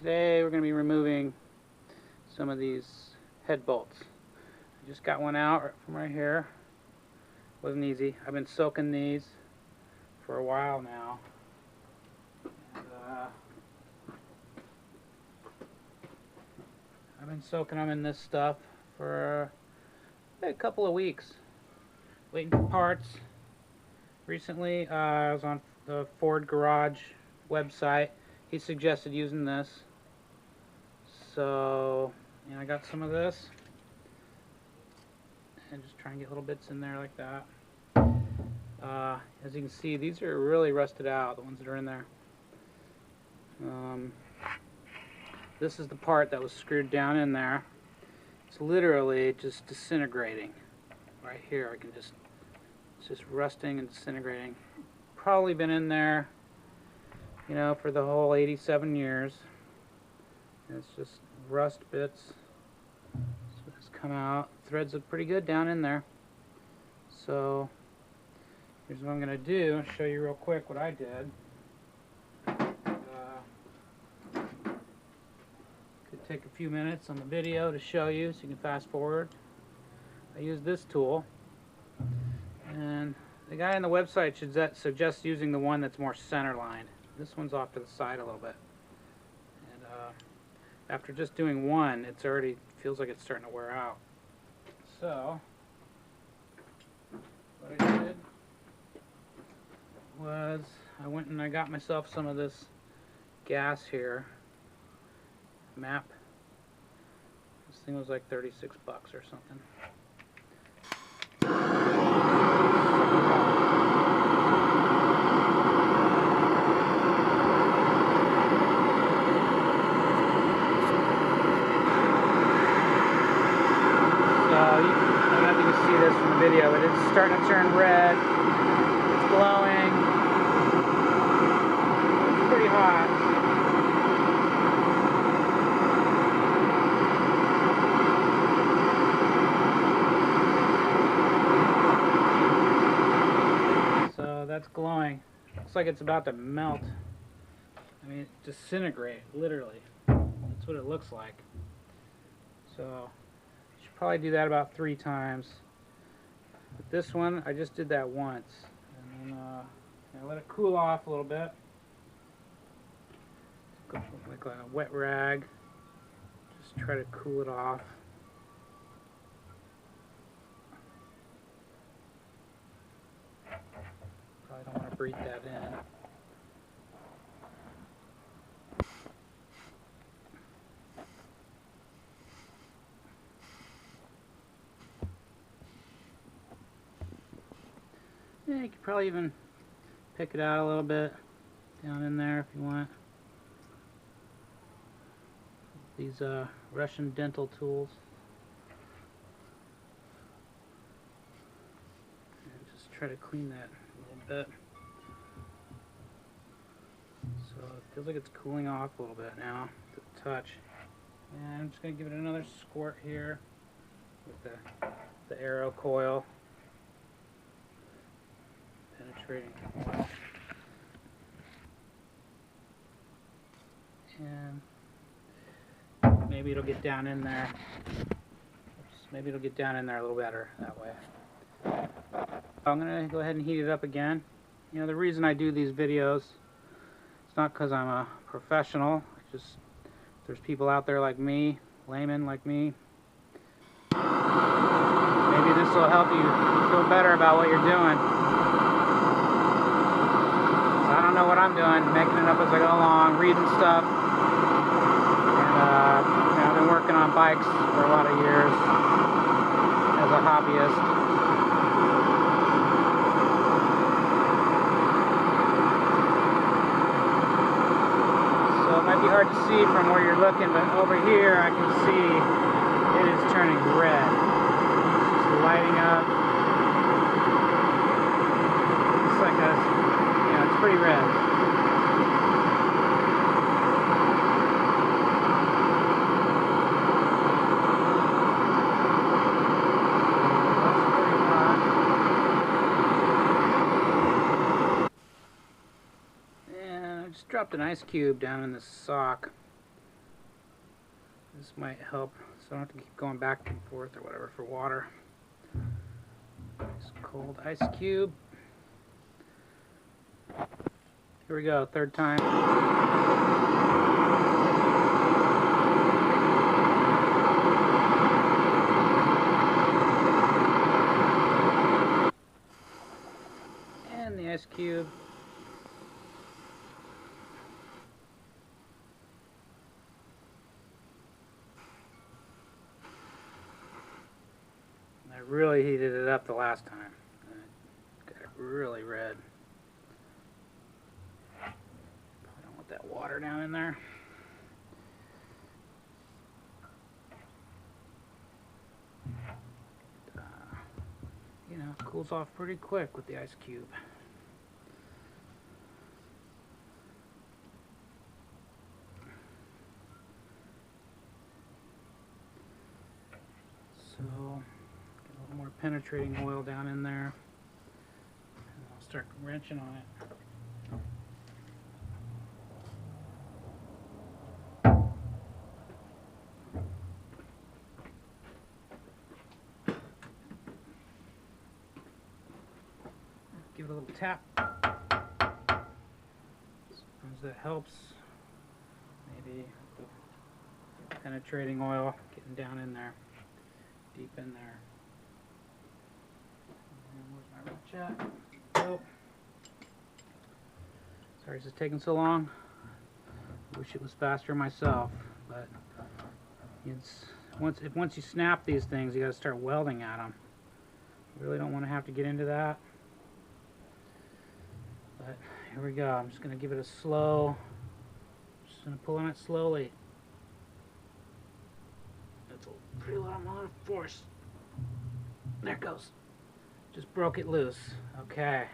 today we're going to be removing some of these head bolts. I just got one out from right here. Wasn't easy. I've been soaking these for a while now. And, I've been soaking them in this stuff for a couple of weeks, waiting for parts. Recently, I was on the Ford Garage website. He suggested using this, so I got some of this, and just try and get little bits in there like that. As you can see, these are really rusted out, the ones that are in there. This is the part that was screwed down in there. It's literally just disintegrating right here. It's just rusting and disintegrating. Probably been in there, for the whole 87 years. And it's just rust bits. So it's come out. Threads look pretty good down in there. So here's what I'm going to do. I'll show you real quick what I did. Could take a few minutes on the video to show you, so you can fast forward. I used this tool, and the guy on the website should suggest using the one that's more center lined. This one's off to the side a little bit. And after just doing one, it's already feels like it's starting to wear out. So what I did was I went and I got myself some of this gas here, MAP. This thing was like 36 bucks or something. I don't know if you can see this from the video, but it's starting to turn red. It's glowing. It's pretty hot. So that's glowing. Looks like it's about to melt. I mean, disintegrate, literally. That's what it looks like. So probably do that about 3 times. But this one, I just did that once, and then I let it cool off a little bit. Like a wet rag. Just try to cool it off. Probably don't want to breathe that in. Yeah, you could probably even pick it out a little bit down in there if you want. These Russian dental tools. And just try to clean that a little bit. So it feels like it's cooling off a little bit now to the touch. And I'm just going to give it another squirt here with the Arrow coil. Penetrating oil. And maybe it'll get down in there. Oops, maybe it'll get down in there a little better that way. I'm going to go ahead and heat it up again. The reason I do these videos, it's not because I'm a professional. Just there's people out there like me, laymen like me. Maybe this will help you feel better about what you're doing. I don't know what I'm doing, making it up as I go along, reading stuff, and I've been working on bikes for a lot of years as a hobbyist. So it might be hard to see from where you're looking, but over here I can see it is turning red. It's just lighting up. It's like it's pretty red. That's pretty hot. And I just dropped an ice cube down in this sock. This might help so I don't have to keep going back and forth or whatever for water. Nice cold ice cube. Here we go, third time. And the ice cube. I really heated it up the last time. Got it really red. Probably don't want that water down in there. You know, it cools off pretty quick with the ice cube. So, get a little more penetrating oil down in there. And I'll start wrenching on it. Give it a little tap. Sometimes that helps. Maybe the penetrating oil getting down in there, deep in there. And where's my wrench at? Oh. Sorry this is taking so long. Wish it was faster myself, but it's once you snap these things, you got to start welding at them. You really don't want to have to get into that. But here we go. I'm just going to give it a slow. Just going to pull on it slowly. That's a pretty lot of force. There it goes. Just broke it loose. Okay.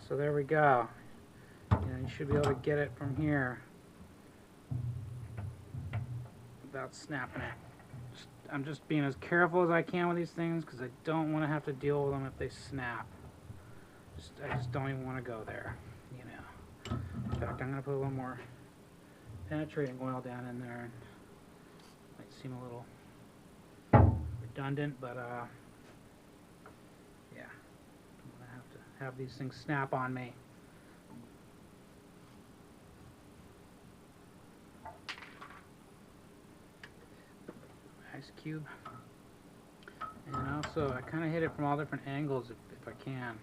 So there we go. You should be able to get it from here without snapping it. I'm just being as careful as I can with these things because I don't want to have to deal with them if they snap. I just don't even want to go there, you know. In fact, I'm going to put a little more penetrating oil down in there. Might seem a little redundant, but yeah, I'm going to have these things snap on me. Ice cube. And also, I kind of hit it from all different angles if I can.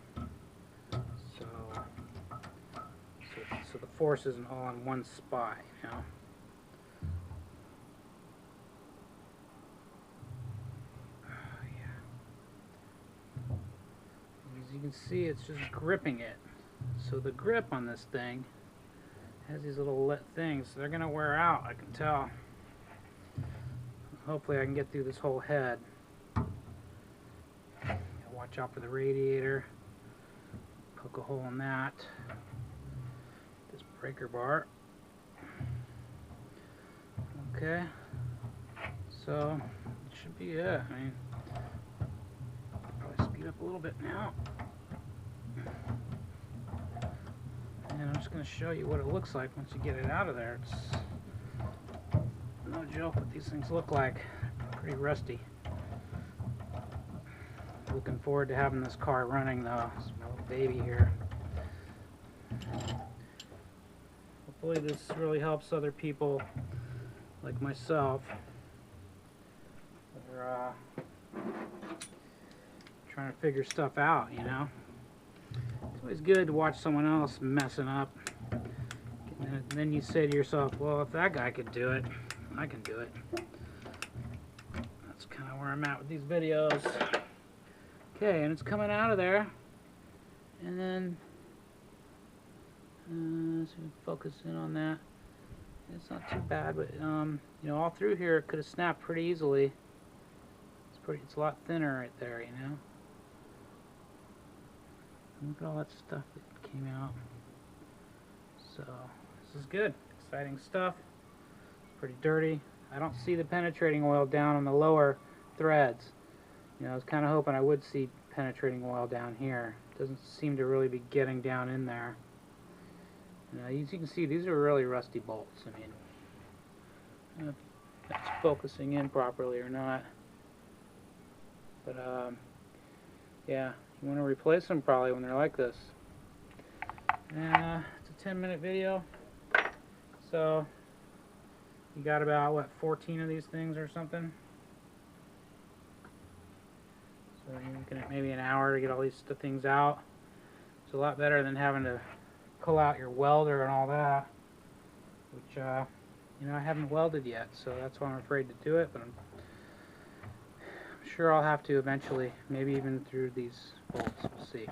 So the force isn't all on one spot, you know. Yeah. As you can see, it's just gripping it. So the grip on this thing has these little things. They're gonna wear out, I can tell. Hopefully I can get through this whole head. Watch out for the radiator. Poke a hole in that. This breaker bar. Okay. So it should be it. I mean, probably speed up a little bit now. And I'm just going to show you what it looks like once you get it out of there. It's no joke what these things look like. Pretty rusty. Looking forward to having this car running though. It's my little baby here. Hopefully this really helps other people like myself that are trying to figure stuff out, you know. It's always good to watch someone else messing up. And then you say to yourself, well, if that guy could do it, I can do it. That's kind of where I'm at with these videos. Okay, and it's coming out of there, and then so we focus in on that. It's not too bad, but you know, all through here it could have snapped pretty easily. It's a lot thinner right there, you know. Look at all that stuff that came out. So this is good, exciting stuff. It's pretty dirty. I don't see the penetrating oil down on the lower threads. You know, I was kind of hoping I would see penetrating oil down here. It doesn't seem to really be getting down in there. You know, as you can see, these are really rusty bolts. I mean, that's focusing in properly or not. But yeah, you want to replace them probably when they're like this. It's a 10-minute video, so you got about, what, 14 of these things or something? So you're looking at maybe an hour to get all these things out. It's a lot better than having to pull out your welder and all that, which, you know, I haven't welded yet, so that's why I'm afraid to do it, but I'm sure I'll have to eventually, maybe even through these bolts. We'll see.